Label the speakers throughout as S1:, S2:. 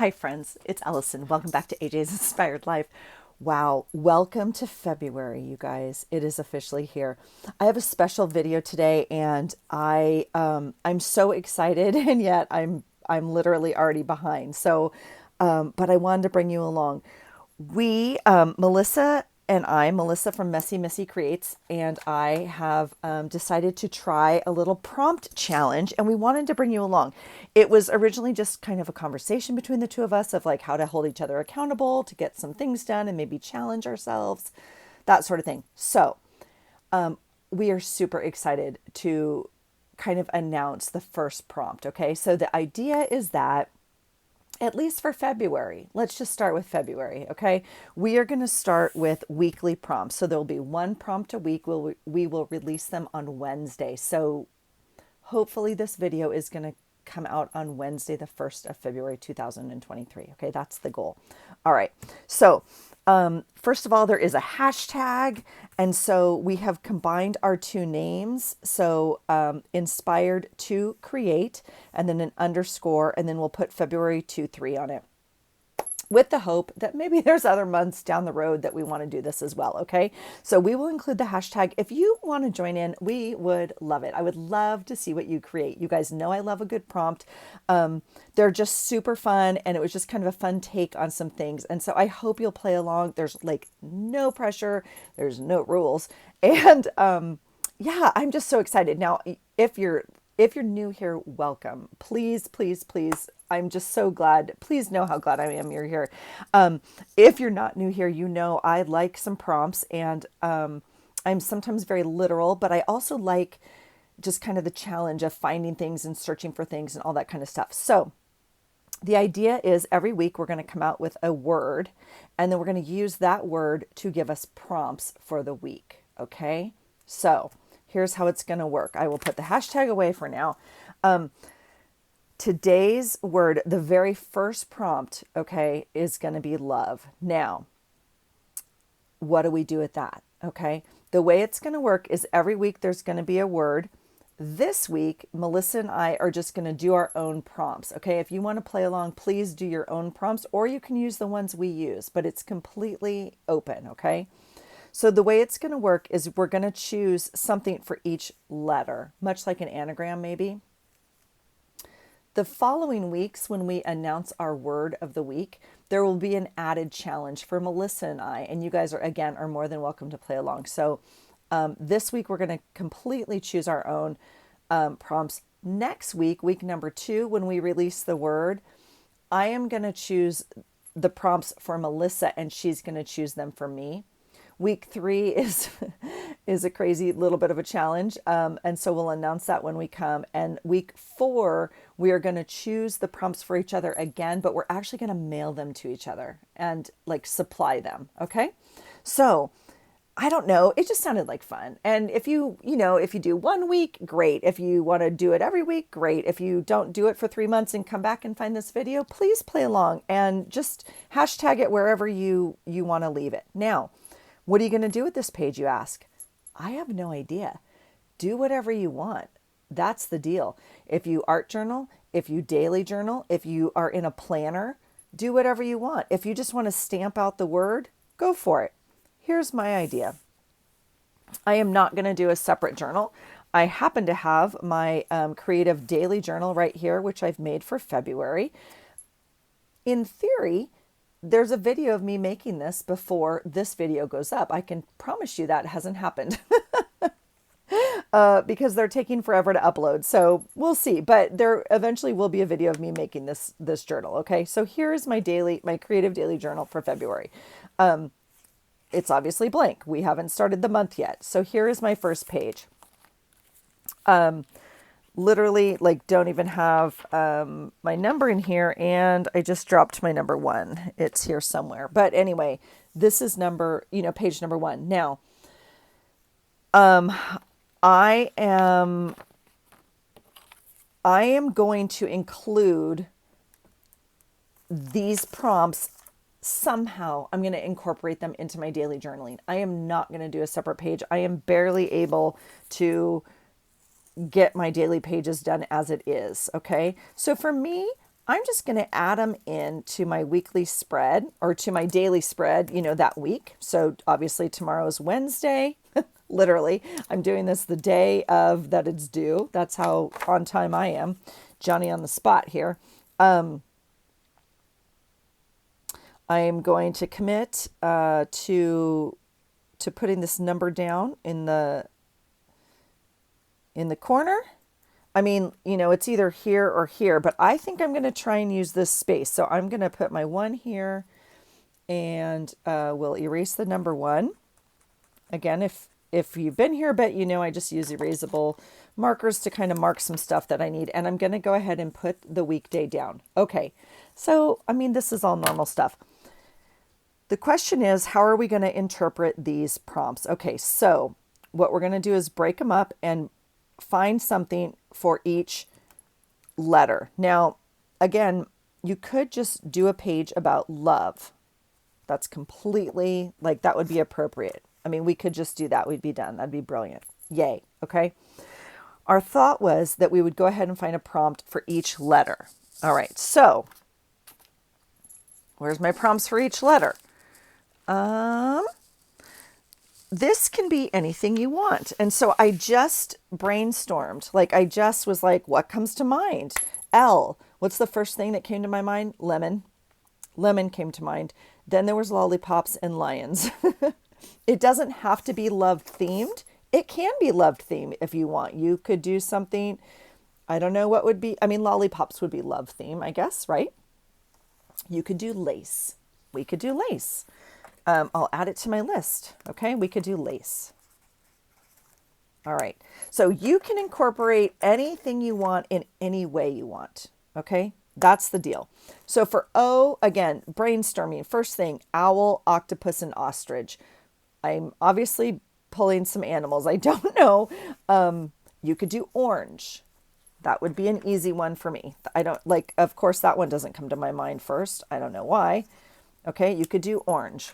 S1: Hi friends, it's Allison. Welcome back to AJ's Inspired Life. Wow, welcome to February, you guys. It is officially here. I have a special video today and I'm so excited and yet I'm literally already behind. But I wanted to bring you along. Melissa from Messy Missy Creates, and I have decided to try a little prompt challenge, and we wanted to bring you along. It was originally just kind of a conversation between the two of us of like how to hold each other accountable to get some things done and maybe challenge ourselves, that sort of thing. So we are super excited to kind of announce the first prompt. Okay, so the idea is that at least for February, let's just start with February, okay? We are going to start with weekly prompts. So there'll be one prompt a week. We will release them on Wednesday. So hopefully this video is going to come out on Wednesday, the 1st of February, 2023. Okay, that's the goal. All right. So first of all, there is a hashtag. And so we have combined our two names. So inspired to create, and then an underscore, and then we'll put February 23 on it, with the hope that maybe there's other months down the road that we want to do this as well. Okay. So we will include the hashtag. If you want to join in, we would love it. I would love to see what you create. You guys know I love a good prompt. They're just super fun. And it was just kind of a fun take on some things. And so I hope you'll play along. There's like no pressure. There's no rules. And yeah, I'm just so excited. Now, if you're new here, welcome. Please, please, please. I'm just so glad. Please know how glad I am you're here. If you're not new here, you know I like some prompts, and I'm sometimes very literal, but I also like just kind of the challenge of finding things and searching for things and all that kind of stuff. So the idea is every week we're going to come out with a word, and then we're going to use that word to give us prompts for the week. Okay? So here's how it's going to work. I will put the hashtag away for now. Today's word, the very first prompt, okay, is going to be love. Now, what do we do with that? Okay. The way it's going to work is every week there's going to be a word. This week, Melissa and I are just going to do our own prompts. Okay. If you want to play along, please do your own prompts, or you can use the ones we use, but it's completely open. Okay. So the way it's going to work is we're going to choose something for each letter, much like an anagram maybe. The following weeks, when we announce our word of the week, there will be an added challenge for Melissa and I, and you guys are more than welcome to play along. So this week, we're going to completely choose our own prompts. Next week, week number 2, when we release the word, I am going to choose the prompts for Melissa, and she's going to choose them for me. Week 3 is a crazy little bit of a challenge. And so we'll announce that when we come. And week 4, we are going to choose the prompts for each other again, but we're actually going to mail them to each other and like supply them. Okay. So I don't know. It just sounded like fun. And if you do one week, great. If you want to do it every week, great. If you don't do it for 3 months and come back and find this video, please play along and just hashtag it wherever you want to leave it. Now, what are you going to do with this page, you ask? I have no idea. Do whatever you want. That's the deal. If you art journal, if you daily journal, if you are in a planner, do whatever you want. If you just want to stamp out the word, go for it. Here's my idea. I am not going to do a separate journal. I happen to have my creative daily journal right here, which I've made for February. In theory, there's a video of me making this before this video goes up. I can promise you that hasn't happened because they're taking forever to upload. So we'll see, but there eventually will be a video of me making this journal. Okay. So here's my creative daily journal for February. It's obviously blank. We haven't started the month yet. So here is my first page. Literally like don't even have my number in here, and I just dropped my number 1. It's here somewhere. But anyway, this is page number 1. Now, I am going to include these prompts somehow. I'm going to incorporate them into my daily journaling. I am not going to do a separate page. I am barely able to get my daily pages done as it is. Okay. So for me, I'm just going to add them into my weekly spread or to my daily spread, you know, that week. So obviously tomorrow is Wednesday. Literally, I'm doing this the day of that it's due. That's how on time I am. Johnny on the spot here. I am going to commit to putting this number down in the corner. I mean, you know, it's either here or here, but I think I'm going to try and use this space. So I'm going to put my 1 here, and we'll erase the number 1. Again, if you've been here a bit, you know I just use erasable markers to kind of mark some stuff that I need. And I'm going to go ahead and put the weekday down. Okay, so, I mean, this is all normal stuff. The question is, how are we going to interpret these prompts? Okay, so what we're going to do is break them up and find something for each letter. Now, again, you could just do a page about love. That's completely, like, that would be appropriate. I mean, we could just do that. We'd be done. That'd be brilliant. Yay. Okay. Our thought was that we would go ahead and find a prompt for each letter. All right. So where's my prompts for each letter? This can be anything you want. And so I just brainstormed. Like, I just was like, what comes to mind? L. What's the first thing that came to my mind? Lemon. Lemon came to mind. Then there was lollipops and lions. It doesn't have to be love themed. It can be love themed if you want. You could do something, I don't know what would be, I mean, lollipops would be love theme, I guess, right? You could do lace. We could do lace. I'll add it to my list. Okay, we could do lace. All right, so you can incorporate anything you want in any way you want. Okay, that's the deal. So for O, again, brainstorming. First thing, owl, octopus, and ostrich. I'm obviously pulling some animals. I don't know. You could do orange. That would be an easy one for me. I don't like, of course, that one doesn't come to my mind first. I don't know why. Okay, you could do orange.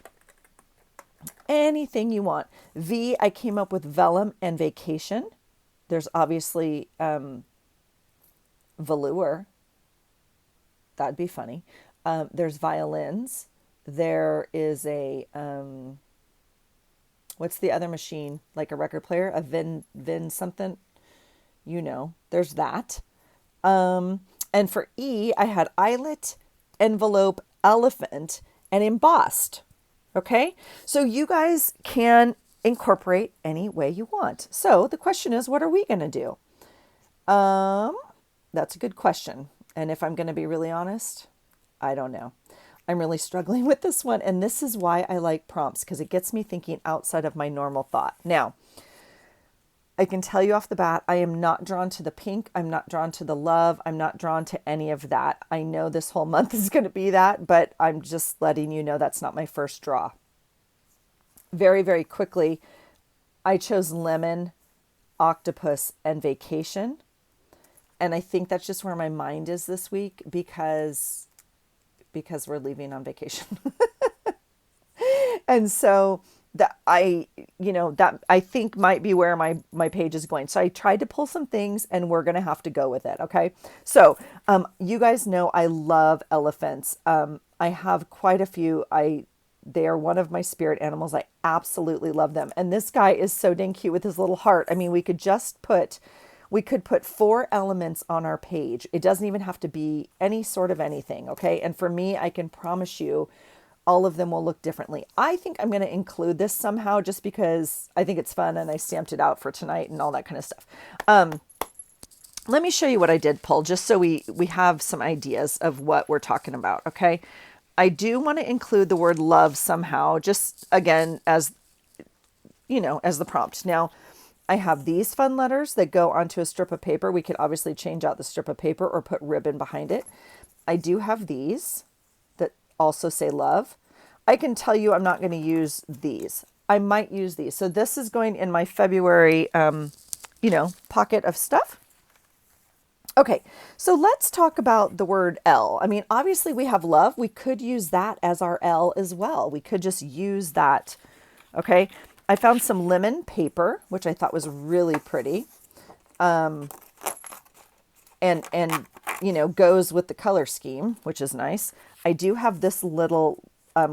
S1: Anything you want. V, I came up with vellum and vacation. There's obviously velour. That'd be funny. There's violins. There is a, what's the other machine? Like a record player? A Vin something? You know, there's that. And for E, I had eyelet, envelope, elephant, and embossed. Okay, so you guys can incorporate any way you want. So the question is, what are we going to do? That's a good question. And if I'm going to be really honest, I don't know. I'm really struggling with this one. And this is why I like prompts, because it gets me thinking outside of my normal thought. Now, I can tell you off the bat, I am not drawn to the pink. I'm not drawn to the love. I'm not drawn to any of that. I know this whole month is going to be that, but I'm just letting you know that's not my first draw. Very, very quickly, I chose lemon, octopus, and vacation. And I think that's just where my mind is this week because we're leaving on vacation. And so that I think might be where my page is going. So I tried to pull some things and we're going to have to go with it. Okay. So, you guys know, I love elephants. I have quite a few. They are one of my spirit animals. I absolutely love them. And this guy is so dang cute with his little heart. I mean, we could put 4 elements on our page. It doesn't even have to be any sort of anything. Okay. And for me, I can promise you, all of them will look differently. I think I'm going to include this somehow just because I think it's fun and I stamped it out for tonight and all that kind of stuff. Let me show you what I did pull just so we have some ideas of what we're talking about. Okay. I do want to include the word love somehow, just again, as you know, as the prompt. Now I have these fun letters that go onto a strip of paper. We could obviously change out the strip of paper or put ribbon behind it. I do have these that also say love. I can tell you I'm not going to use these. I might use these. So this is going in my February, pocket of stuff. Okay, so let's talk about the word L. I mean, obviously we have love. We could use that as our L as well. We could just use that. Okay, I found some lemon paper, which I thought was really pretty. and you know, goes with the color scheme, which is nice. I do have this little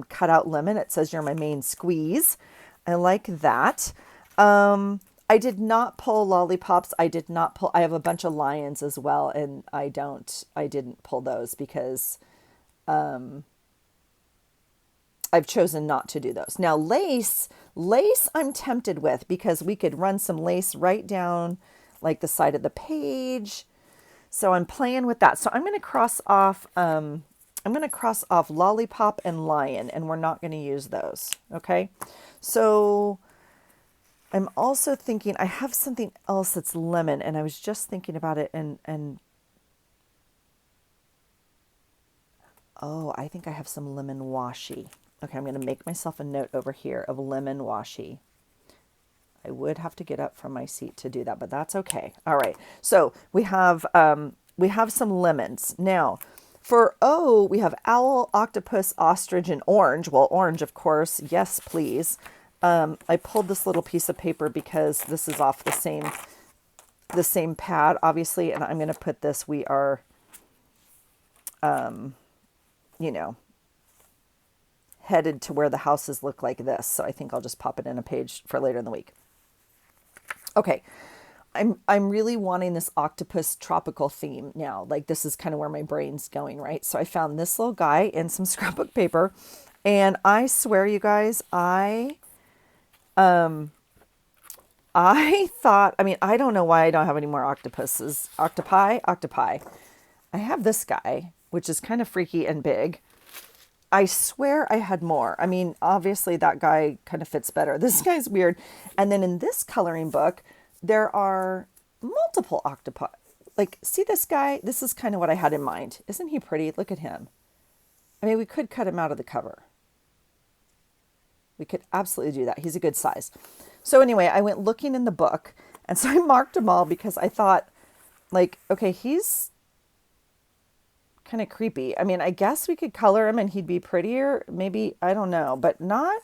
S1: cutout lemon. It says you're my main squeeze. I like that. I did not pull lollipops. I did not pull, I have a bunch of lions as well, and I didn't pull those because I've chosen not to do those. Now lace I'm tempted with, because we could run some lace right down like the side of the page. So I'm playing with that. So I'm going to cross off lollipop and lion, and we're not going to use those. Okay. So I'm also thinking I have something else that's lemon, and I was just thinking about it, and oh, I think I have some lemon washi. Okay, I'm going to make myself a note over here of lemon washi. I would have to get up from my seat to do that, but that's okay. All right. So we have some lemons. Now, for O, we have owl, octopus, ostrich, and orange. Well, orange, of course. Yes, please. I pulled this little piece of paper because this is off the same pad, obviously, and I'm going to put this, we are, you know, headed to where the houses look like this. So I think I'll just pop it in a page for later in the week. Okay. I'm really wanting this octopus tropical theme now. Like, this is kind of where my brain's going, right? So I found this little guy in some scrapbook paper, and I swear, you guys, I thought, I mean, I don't know why I don't have any more octopuses. Octopi. I have this guy, which is kind of freaky and big. I swear I had more. I mean, obviously that guy kind of fits better. This guy's weird. And then in this coloring book, there are multiple octopi. Like, see this guy? This is kind of what I had in mind. Isn't he pretty? Look at him. I mean, we could cut him out of the cover. We could absolutely do that. He's a good size. So anyway, I went looking in the book, and so I marked them all because I thought, like, okay, he's kind of creepy. I mean, I guess we could color him and he'd be prettier. Maybe, I don't know, but not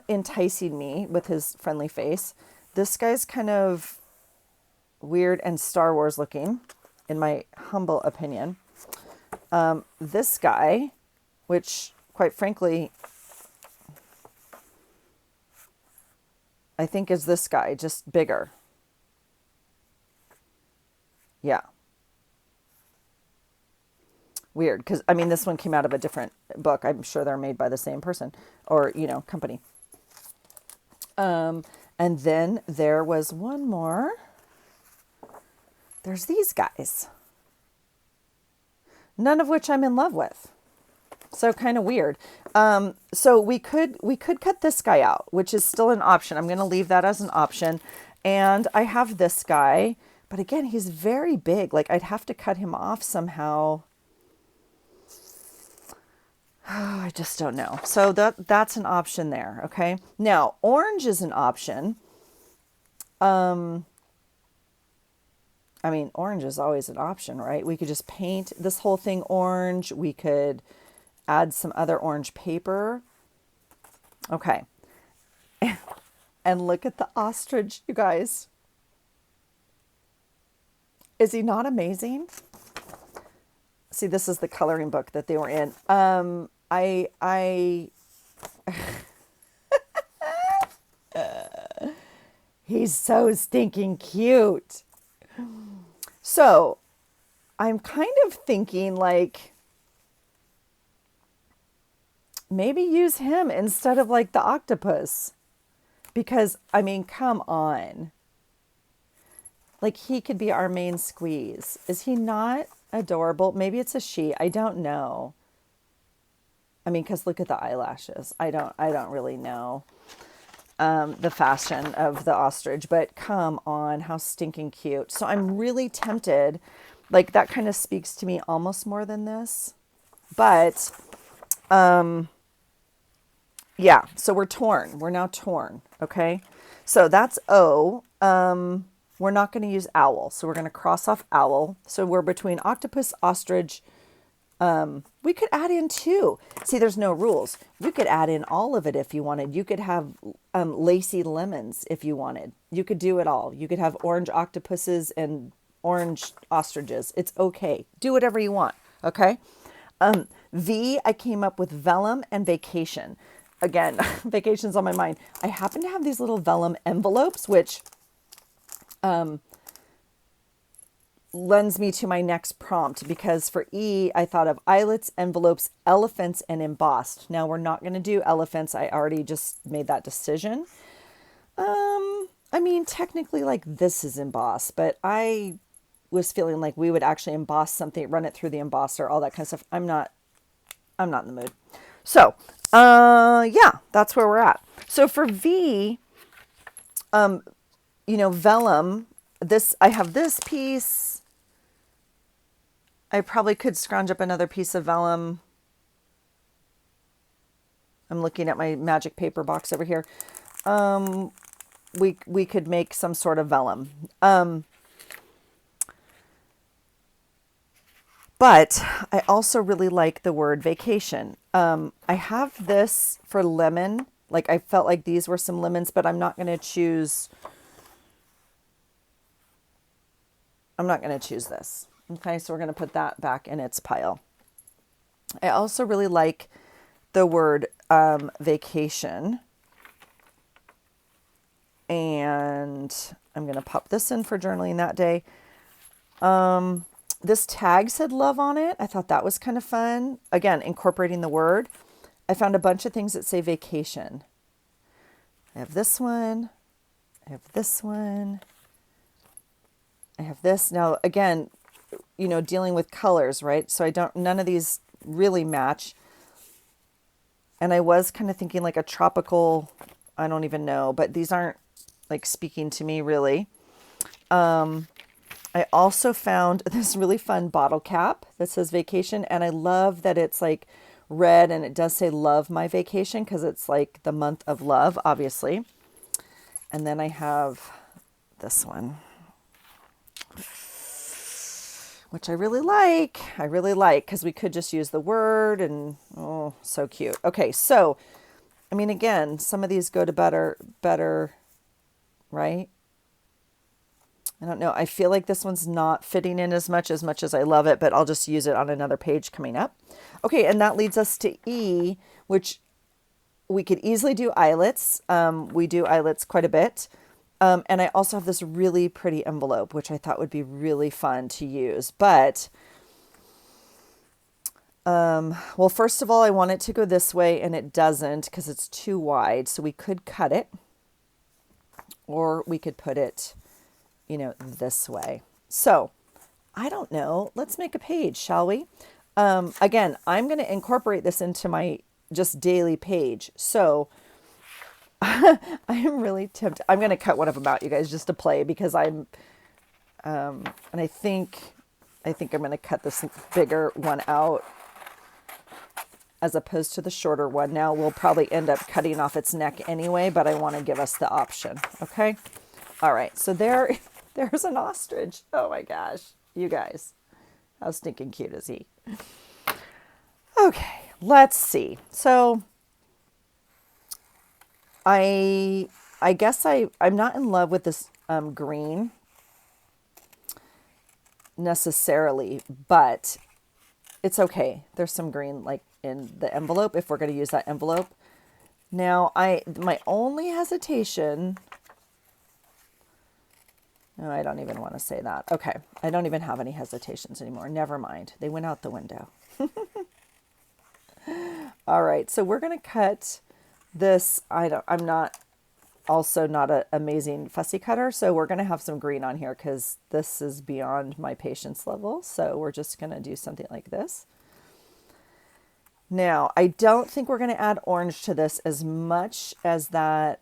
S1: enticing me with his friendly face. This guy's kind of weird and Star Wars looking, in my humble opinion. This guy, which quite frankly, I think is this guy, just bigger. Yeah. Weird, because I mean, this one came out of a different book. I'm sure they're made by the same person or, you know, company. And then there was one more. There's these guys, none of which I'm in love with. So kind of weird. So we could cut this guy out, which is still an option. I'm going to leave that as an option. And I have this guy, but again, he's very big. Like, I'd have to cut him off somehow. I just don't know. So that's an option there. Okay. Now, orange is an option. I mean, orange is always an option, right? We could just paint this whole thing orange. We could add some other orange paper. Okay. And look at the ostrich, you guys. Is he not amazing? See, this is the coloring book that they were in. He's so stinking cute. So I'm kind of thinking, like, maybe use him instead of like the octopus, because I mean, come on. Like, he could be our main squeeze. Is he not adorable? Maybe it's a she. I don't know. I mean, because look at the eyelashes. I don't really know the fashion of the ostrich, but come on, how stinking cute. So I'm really tempted. Like, that kind of speaks to me almost more than this. But, yeah, so we're torn. We're now torn, okay? So that's O. We're not going to use owl, so we're going to cross off owl. So we're between octopus, ostrich. We could add in two. See, there's no rules. You could add in all of it if you wanted. You could have lacy lemons if you wanted. You could do it all. You could have orange octopuses and orange ostriches. It's okay. Do whatever you want. Okay. V, I came up with vellum and vacation. Again, vacation's on my mind. I happen to have these little vellum envelopes, which lends me to my next prompt, because for E, I thought of eyelets, envelopes, elephants, and embossed. Now we're not going to do elephants. I already just made that decision. I mean, technically like this is embossed, but I was feeling like we would actually emboss something, run it through the embosser, all that kind of stuff. I'm not in the mood. So, yeah, that's where we're at. So for V, vellum, I have this piece. I probably could scrounge up another piece of vellum. I'm looking at my magic paper box over here. We could make some sort of vellum. But I also really like the word vacation. I have this for lemon. Like I felt like these were some lemons, but I'm not going to choose this. Okay, so we're going to put that back in its pile. I also really like the word vacation. And I'm going to pop this in for journaling that day. This tag said love on it. I thought that was kind of fun. Again, incorporating the word. I found a bunch of things that say vacation. I have this one. I have this one. I have this. Now, again, dealing with colors, right? So none of these really match. And I was kind of thinking like a tropical, I don't even know, but these aren't like speaking to me really. I also found this really fun bottle cap that says vacation. And I love that it's like red and it does say love my vacation, because it's like the month of love, obviously. And then I have this one, which I really like. Because we could just use the word and, oh, so cute. Okay, so, I mean, again, some of these go to better, right? I don't know. I feel like this one's not fitting in as much as I love it, but I'll just use it on another page coming up. Okay, and that leads us to E, which we could easily do eyelets. We do eyelets quite a bit. And I also have this really pretty envelope, which I thought would be really fun to use. But, well, first of all, I want it to go this way, and it doesn't because it's too wide. So we could cut it, or we could put it, this way. So I don't know. Let's make a page, shall we? Again, I'm going to incorporate this into my just daily page. So I am really tempted. I'm going to cut one of them out, you guys, just to play, because and I think I'm going to cut this bigger one out as opposed to the shorter one. Now we'll probably end up cutting off its neck anyway, but I want to give us the option. Okay. All right. So there's an ostrich. Oh my gosh. You guys, how stinking cute is he? Okay. Let's see. So I guess I'm not in love with this green necessarily, but it's okay. There's some green like in the envelope if we're going to use that envelope. Now my only hesitation, no, I don't even want to say that. Okay. I don't even have any hesitations anymore. Never mind. They went out the window. All right. So we're going to cut this. I'm not an amazing fussy cutter. So we're going to have some green on here because this is beyond my patience level. So we're just going to do something like this. Now, I don't think we're going to add orange to this as much as that,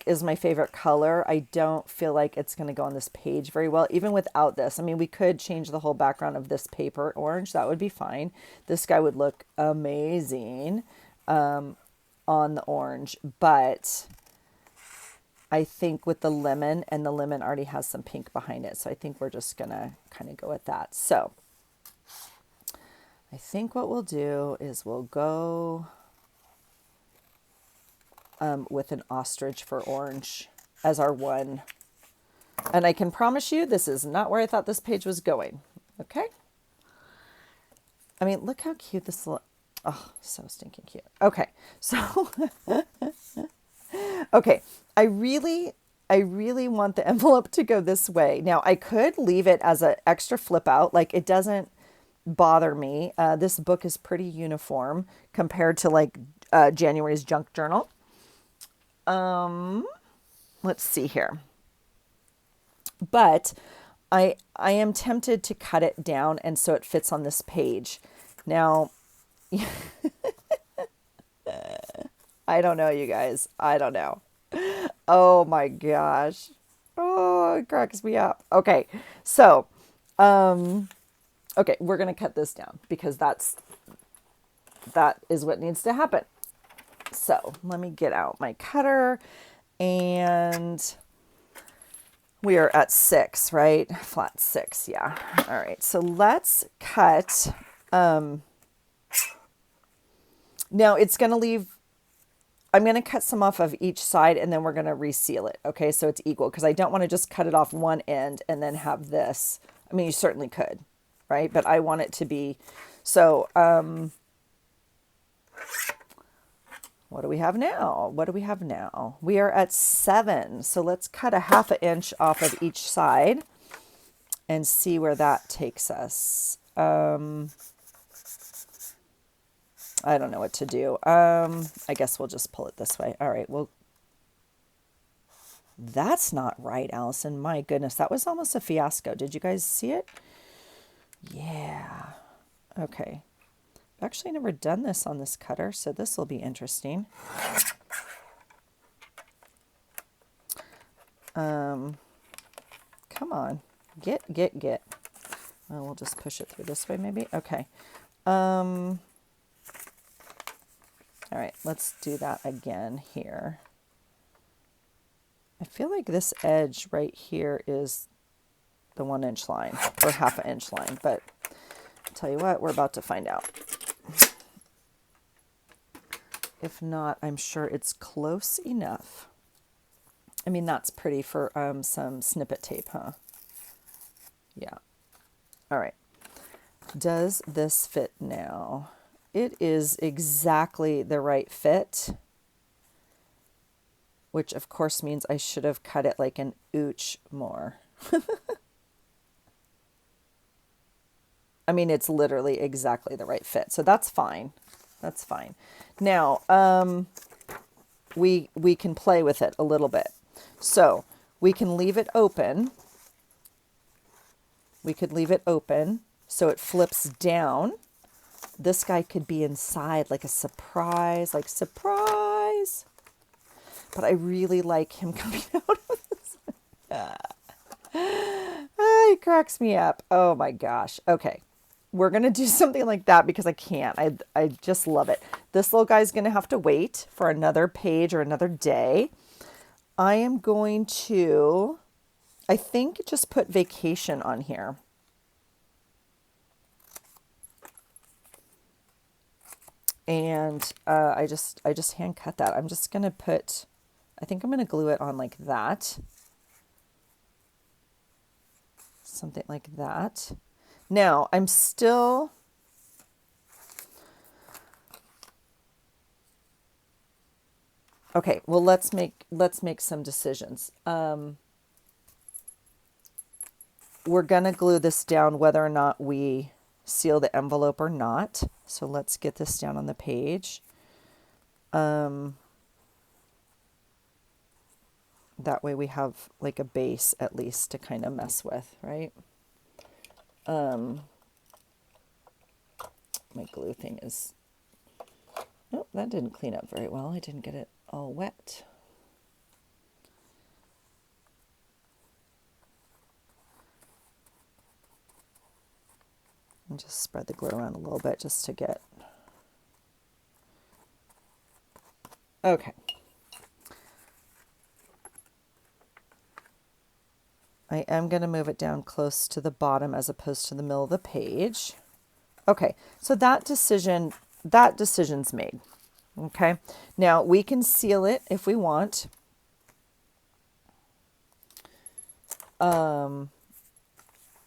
S1: is my favorite color. I don't feel like it's going to go on this page very well, even without this. I mean, we could change the whole background of this paper orange. That would be fine. This guy would look amazing on the orange, but I think with the lemon, and the lemon already has some pink behind it. So I think we're just going to kind of go with that. So I think what we'll do is we'll go with an ostrich for orange as our one And I can promise you, this is not where I thought this page was going. Okay. I mean, look how cute this looks. Oh, so stinking cute. Okay. So, okay. I really want the envelope to go this way. Now, I could leave it as an extra flip out. Like, it doesn't bother me. This book is pretty uniform compared to like January's junk journal. Let's see here. But I am tempted to cut it down and so it fits on this page. Now, I don't know, you guys. I don't know. Oh my gosh. Oh, it cracks me up. Okay. So, okay, we're going to cut this down because that is what needs to happen. So let me get out my cutter, and we are at 6, right? Flat 6. Yeah. All right. So let's cut. Now it's going to leave, I'm going to cut some off of each side and then we're going to reseal it. Okay. So it's equal because I don't want to just cut it off one end and then have this. I mean, you certainly could, right? But I want it to be, so, what do we have now? What do we have now? We are at 7. So let's cut a 1/2 inch off of each side and see where that takes us. I don't know what to do. I guess we'll just pull it this way. All right. Well, that's not right, Allison. My goodness. That was almost a fiasco. Did you guys see it? Yeah. Okay. I've actually never done this on this cutter, so this will be interesting. Come on. Get. Oh, we'll just push it through this way maybe. Okay. All right, let's do that again here. I feel like this edge right here is the 1 inch line or 1/2 inch line, but I'll tell you what, we're about to find out. If not, I'm sure it's close enough. I mean, that's pretty for some snippet tape, huh? Yeah. All right. Does this fit now? It is exactly the right fit, which of course means I should have cut it like an ooch more. I mean, it's literally exactly the right fit. So that's fine. That's fine. Now, we can play with it a little bit. So we can leave it open. We could leave it open so it flips down. This guy could be inside like a surprise, like surprise. But I really like him coming out of this. He cracks me up. Oh my gosh. Okay. We're going to do something like that because I can't. I just love it. This little guy's going to have to wait for another page or another day. I am going to, I think, just put vacation on here. And I just hand cut that. I'm just going to put, I think I'm going to glue it on like that. Something like that. Now, I'm still, okay, well, let's make some decisions. We're going to glue this down whether or not we seal the envelope or not. So let's get this down on the page. That way we have like a base at least to kind of mess with, right? My glue thing is, oh, that didn't clean up very well. I didn't get it all wet. And just spread the glue around a little bit just to get, okay. I am going to move it down close to the bottom as opposed to the middle of the page. Okay, so that decision's made. Okay, now we can seal it if we want.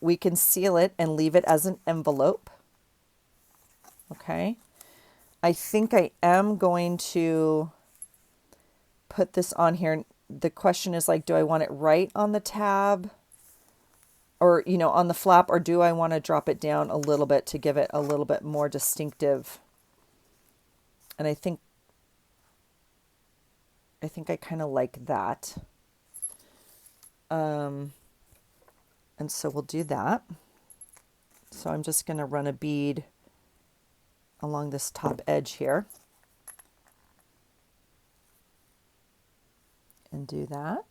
S1: We can seal it and leave it as an envelope. Okay. I think I am going to put this on here. The question is like, do I want it right on the tab or, you know, on the flap, or do I want to drop it down a little bit to give it a little bit more distinctive? And I think I kind of like that. And so we'll do that. So I'm just going to run a bead along this top edge here and do that.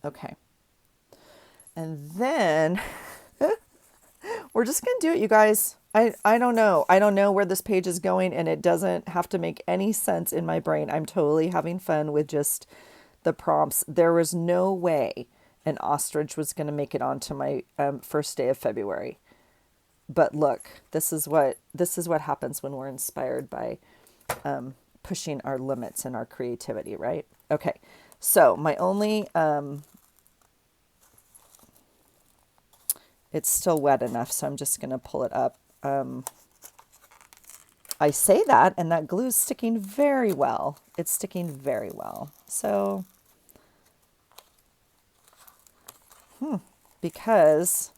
S1: Okay. And then we're just going to do it, you guys. I don't know. I don't know where this page is going, and it doesn't have to make any sense in my brain. I'm totally having fun with just the prompts. There was no way an ostrich was going to make it onto my first day of February. But look, this is what happens when we're inspired by pushing our limits and our creativity, right? Okay, so my only, it's still wet enough, so I'm just going to pull it up. I say that, and that glue is sticking very well. It's sticking very well. So, because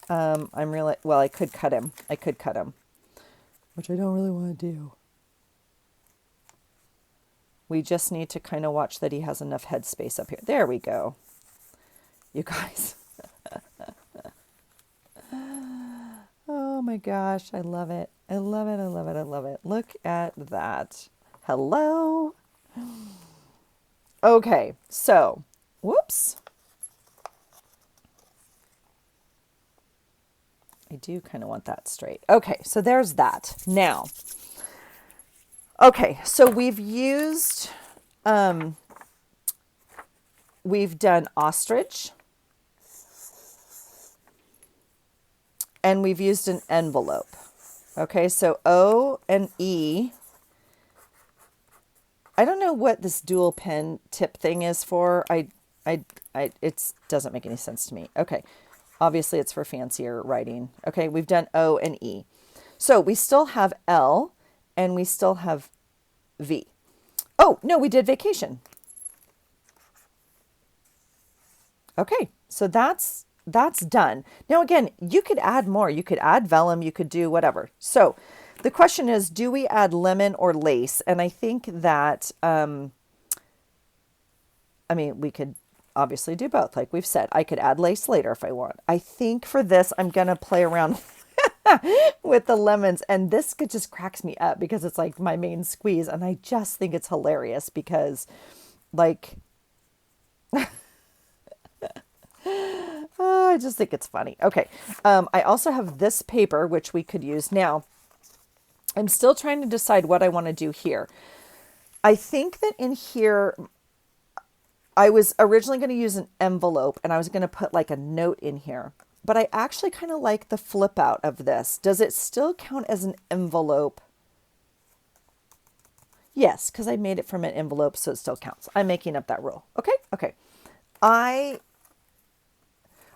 S1: I'm really, well, I could cut him. I could cut him, which I don't really want to do. We just need to kind of watch that he has enough headspace up here. There we go. You guys. Oh my gosh, I love it. I love it. I love it. I love it. Look at that. Hello. Okay, so, whoops. I do kind of want that straight. Okay, so there's that. Now, okay, so we've used, we've done ostrich, and we've used an envelope. Okay, so O and E. I don't know what this dual pen tip thing is for. It doesn't make any sense to me. Okay, obviously it's for fancier writing. Okay, we've done O and E. So we still have L and we still have V. Oh, no, we did vacation. Okay, so that's done. Now, again, you could add more. You could add vellum. You could do whatever. So the question is, do we add lemon or lace? And I think that, I mean, we could obviously do both. Like we've said, I could add lace later if I want. I think for this, I'm going to play around with the lemons. And this just cracks me up because it's like my main squeeze. And I just think it's hilarious because like... I just think it's funny. Okay. I also have this paper, which we could use. Now, I'm still trying to decide what I want to do here. I think that in here, I was originally going to use an envelope and I was going to put like a note in here, but I actually kind of like the flip out of this. Does it still count as an envelope? Yes, because I made it from an envelope, so it still counts. I'm making up that rule. Okay. Okay. I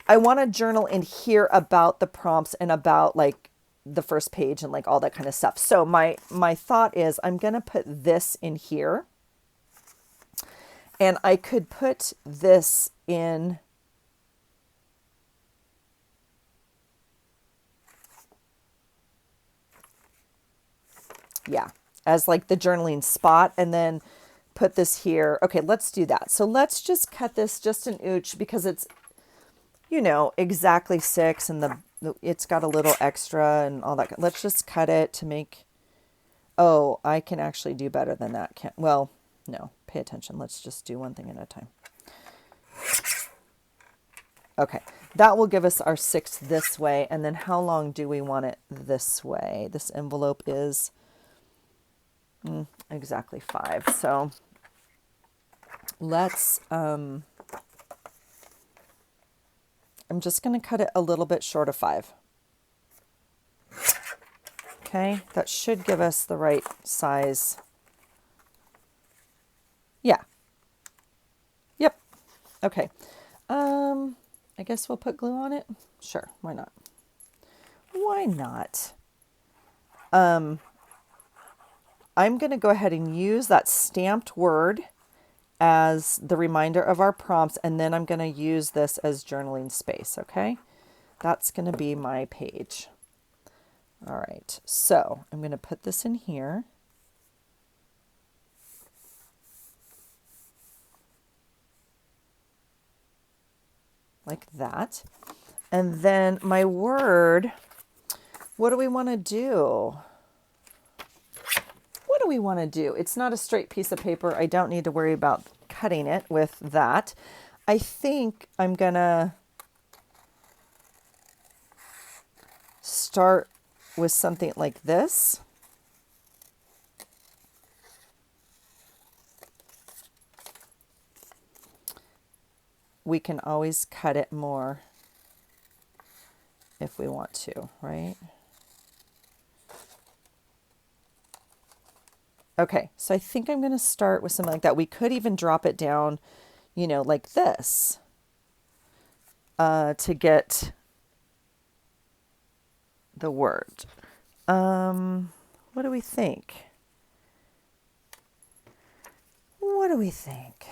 S1: want to journal in here about the prompts and about like the first page and like all that kind of stuff. So my thought is I'm going to put this in here, and I could put this in. Yeah, as like the journaling spot, and then put this here. Okay, let's do that. So let's just cut this just an inch because it's, you know, exactly 6 and it's got a little extra and all that. Let's just cut it to make, oh, I can actually do better than that. Well, no, pay attention. Let's just do one thing at a time. Okay, that will give us our 6 this way. And then how long do we want it this way? This envelope is exactly 5. So let's, I'm just going to cut it a little bit short of 5. Okay, that should give us the right size. Yeah. Yep. Okay. I guess we'll put glue on it. Sure. Why not? Why not? I'm going to go ahead and use that stamped word as the reminder of our prompts, and then I'm going to use this as journaling space, okay? That's going to be my page. All right, so I'm going to put this in here. Like that. And then my word, what do we want to do? What do we want to do? It's not a straight piece of paper. I don't need to worry about cutting it with that. I think I'm going to start with something like this. We can always cut it more if we want to, right? Okay, so I think I'm going to start with something like that. We could even drop it down, you know, like this to get the word. What do we think? What do we think?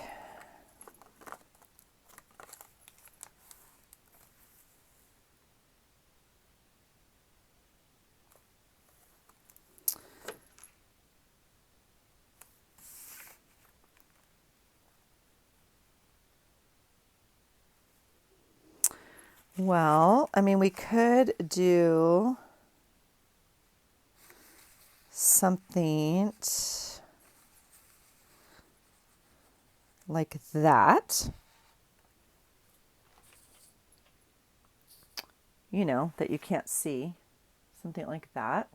S1: Well, I mean, we could do something like that, you know, that you can't see, something like that.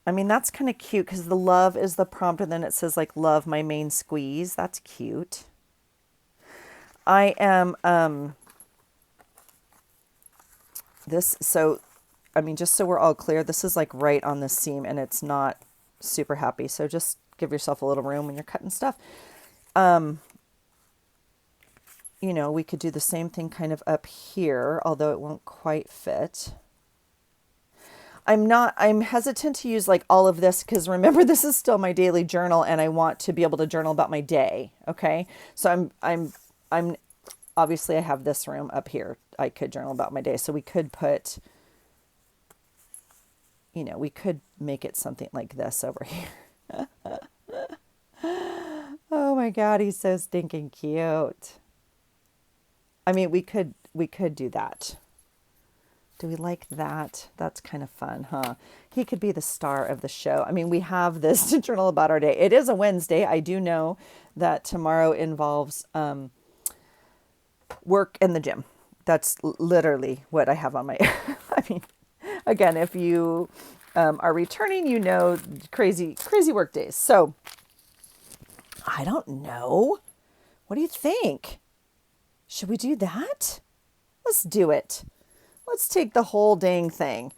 S1: I mean, that's kind of cute because the love is the prompt and then it says like love my main squeeze. That's cute. I am, so, I mean, just so we're all clear, this is like right on the seam and it's not super happy. So just give yourself a little room when you're cutting stuff. You know, we could do the same thing kind of up here, although it won't quite fit. I'm hesitant to use like all of this because remember, this is still my daily journal and I want to be able to journal about my day. Okay. So I'm obviously I have this room up here. I could journal about my day. So we could put, you know, we could make it something like this over here. Oh my God. He's so stinking cute. I mean, we could do that. Do we like that? That's kind of fun, huh? He could be the star of the show. I mean, we have this to journal about our day. It is a Wednesday. I do know that tomorrow involves work in the gym. That's literally what I have on my, I mean, again, if you are returning, you know, crazy work days. So I don't know. What do you think? Should we do that? Let's do it. Let's take the whole dang thing.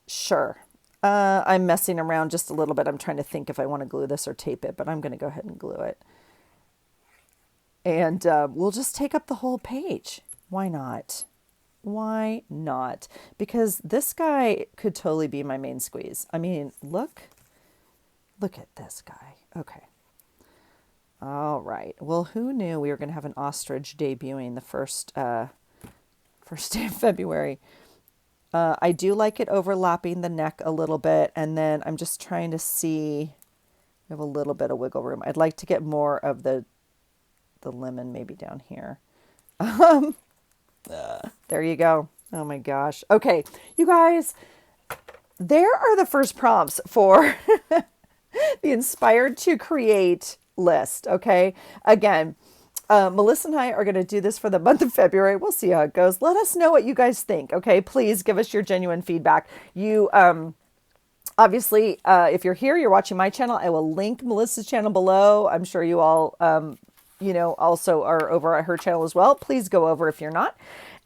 S1: Sure. I'm messing around just a little bit. I'm trying to think if I want to glue this or tape it, but I'm going to go ahead and glue it. And we'll just take up the whole page. Why not? Why not? Because this guy could totally be my main squeeze. I mean, look at this guy. Okay. All right. Well, who knew we were going to have an ostrich debuting the first day of February? I do like it overlapping the neck a little bit, and then I'm just trying to see. We have a little bit of wiggle room. I'd like to get more of the lemon maybe down here. There you go. Oh my gosh. Okay, you guys, there are the first prompts for the Inspired to Create list. Okay. Again, Melissa and I are going to do this for the month of February. We'll see how it goes. Let us know what you guys think. Okay. Please give us your genuine feedback. You, obviously, if you're here, you're watching my channel, I will link Melissa's channel below. I'm sure you all, also are over at her channel as well. Please go over if you're not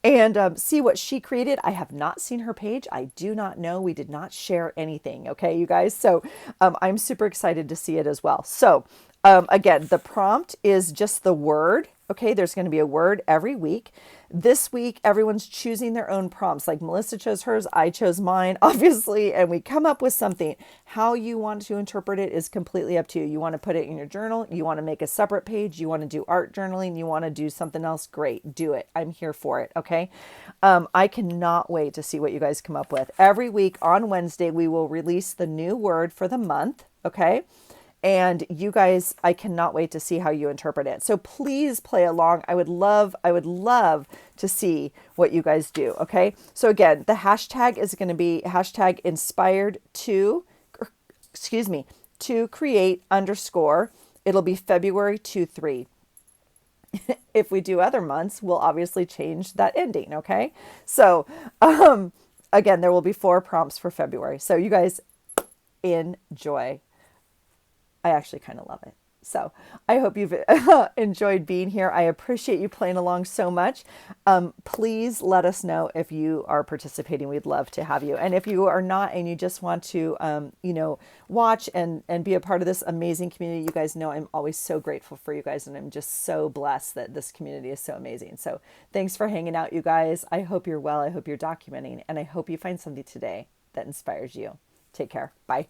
S1: and see what she created. I have not seen her page. I do not know. We did not share anything. Okay, you guys. So I'm super excited to see it as well. So again, the prompt is just the word. Okay, there's going to be a word every week. This week, everyone's choosing their own prompts. Like Melissa chose hers, I chose mine, obviously, and we come up with something. How you want to interpret it is completely up to you. You want to put it in your journal, you want to make a separate page, you want to do art journaling, you want to do something else, great, do it. I'm here for it, okay? I cannot wait to see what you guys come up with. Every week on Wednesday, we will release the new word for the month, okay? And you guys, I cannot wait to see how you interpret it. So please play along. I would love to see what you guys do. Okay. So again, the hashtag is going to be hashtag inspired to create _ It'll be February 23. If we do other months, we'll obviously change that ending. Okay. So, again, there will be 4 prompts for February. So you guys enjoy. I actually kind of love it. So I hope you've enjoyed being here. I appreciate you playing along so much. Please let us know if you are participating. We'd love to have you. And if you are not and you just want to, watch and be a part of this amazing community, you guys know I'm always so grateful for you guys. And I'm just so blessed that this community is so amazing. So thanks for hanging out, you guys. I hope you're well. I hope you're documenting. And I hope you find something today that inspires you. Take care. Bye.